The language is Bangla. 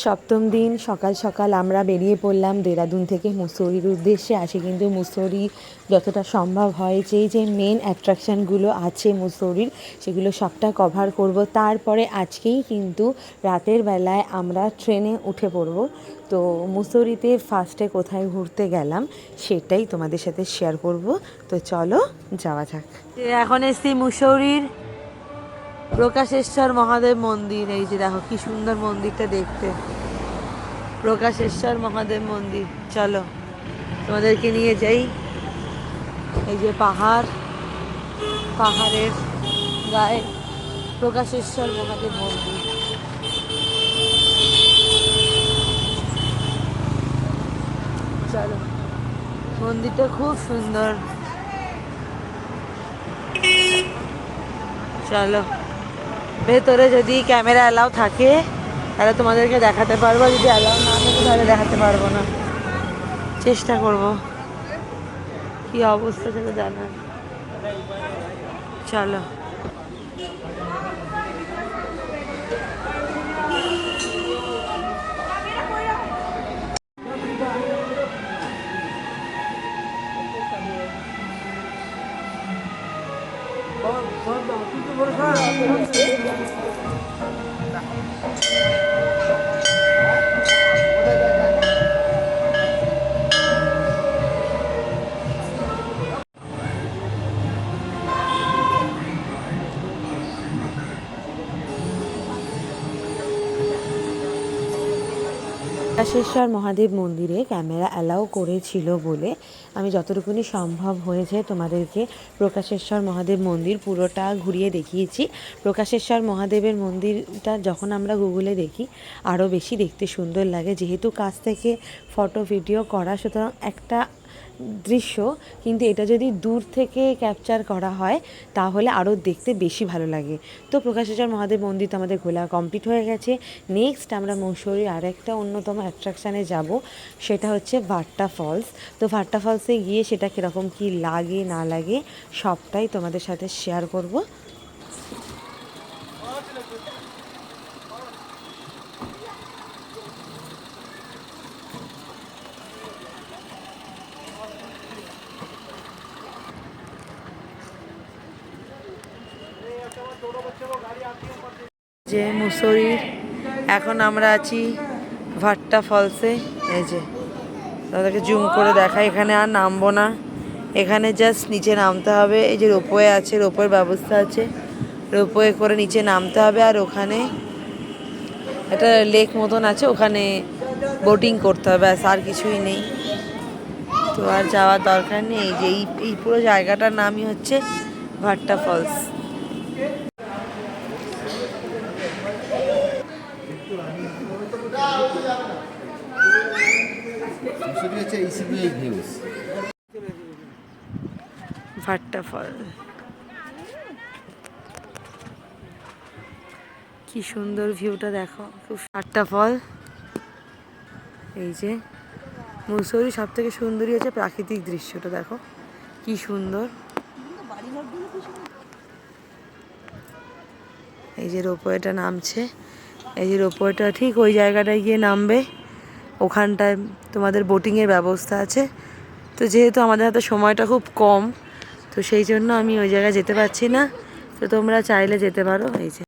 সপ্তম দিন সকাল সকাল আমরা বেরিয়ে পড়লাম দেরাদুন থেকে মুসৌরির উদ্দেশ্যে। আসে কিন্তু মুসৌরি যতটা সম্ভব হয় যে মেন অ্যাট্রাকশানগুলো আছে মুসৌরির সেগুলো সবটা কভার করব। তারপরে আজকেই কিন্তু রাতের বেলায় আমরা ট্রেনে উঠে পড়ব। তো মুসৌরিতে ফার্স্টে কোথায় ঘুরতে গেলাম সেটাই তোমাদের সাথে শেয়ার করব। তো চলো যাওয়া যাক। এখন এসছি মুসৌরির প্রকাশেশ্বর মহাদেব মন্দির। এই যে দেখো কি সুন্দর মন্দিরটা দেখতে, প্রকাশেশ্বর মহাদেব মন্দির। চলো তোমাদেরকে নিয়ে যাই। এই যে পাহাড়, পাহাড়ের গায়ে প্রকাশেশ্বর মহাদেব মন্দির। চলো, মন্দিরটা খুব সুন্দর। চলো, ভেতরে যদি ক্যামেরা অ্যালাউ থাকে তাহলে তোমাদেরকে দেখাতে পারবো, যদি অ্যালাউ না থাকে তাহলে দেখাতে পারবো না। চেষ্টা করব কি অবস্থা সেটা জানার। চলো প্রকাশেশ্বর মহাদেব মন্দিরে ক্যামেরা অ্যালাউ করেছিল বলে আমি যতটুকুনি সম্ভব হয়েছে তোমাদেরকে প্রকাশেশ্বর মহাদেব মন্দির পুরোটা ঘুরিয়ে দেখিয়েছি। প্রকাশেশ্বর মহাদেবের মন্দিরটা যখন আমরা গুগলে দেখি আরও বেশি দেখতে সুন্দর লাগে, যেহেতু কাছ থেকে ফটো ভিডিও করা, সুতরাং একটা দৃশ্য, কিন্তু এটা যদি দূর থেকে ক্যাপচার করা হয় তাহলে আরও দেখতে বেশি ভালো লাগে। তো প্রকাশেশ্বর মহাদেব মন্দির তো আমাদের ঘোরা কমপ্লিট হয়ে গেছে। নেক্সট আমরা মুসৌরির আরেকটা অন্যতম অ্যাট্রাকশানে যাব, সেটা হচ্ছে ভাট্টা ফলস। তো ভাট্টা ফলসে গিয়ে সেটা কীরকম কী লাগে না লাগে সবটাই তোমাদের সাথে শেয়ার করব। যে মুসৌরির এখন আমরা আছি ভাট্টা ফলসে। এই যে তাদেরকে জুম করে দেখা, এখানে আর নামবো না, এখানে জাস্ট নিচে নামতে হবে। এই যে রোপওয়ে আছে, রোপওয়ের ব্যবস্থা আছে, রোপওয়ে করে নিচে নামতে হবে। আর ওখানে একটা লেক মতন আছে, ওখানে বোটিং করতে হবে, ব্যাস আর কিছুই নেই। তো আর যাওয়ার দরকার নেই। এই যে এই পুরো জায়গাটার নামই হচ্ছে ভাট্টা ফলস। ভাট্টা ফল কি সুন্দর ভিউটা দেখো, খুব ভাট্টা ফল। এই যে মুসৌরি সব থেকে সুন্দরী হচ্ছে প্রাকৃতিক দৃশ্যটা, দেখো কি সুন্দর। এই যে রোপওয়েটা নামছে, এই যে রোপওয়েটা ঠিক ওই জায়গাটায় গিয়ে নামবে, ওখানটায় তোমাদের বোটিংয়ের ব্যবস্থা আছে। তো যেহেতু আমাদের হাতে সময়টা খুব কম, তো সেই জন্য আমি ওই জায়গায় যেতে পারছি না। তো তোমরা চাইলে যেতে পারো। এই যে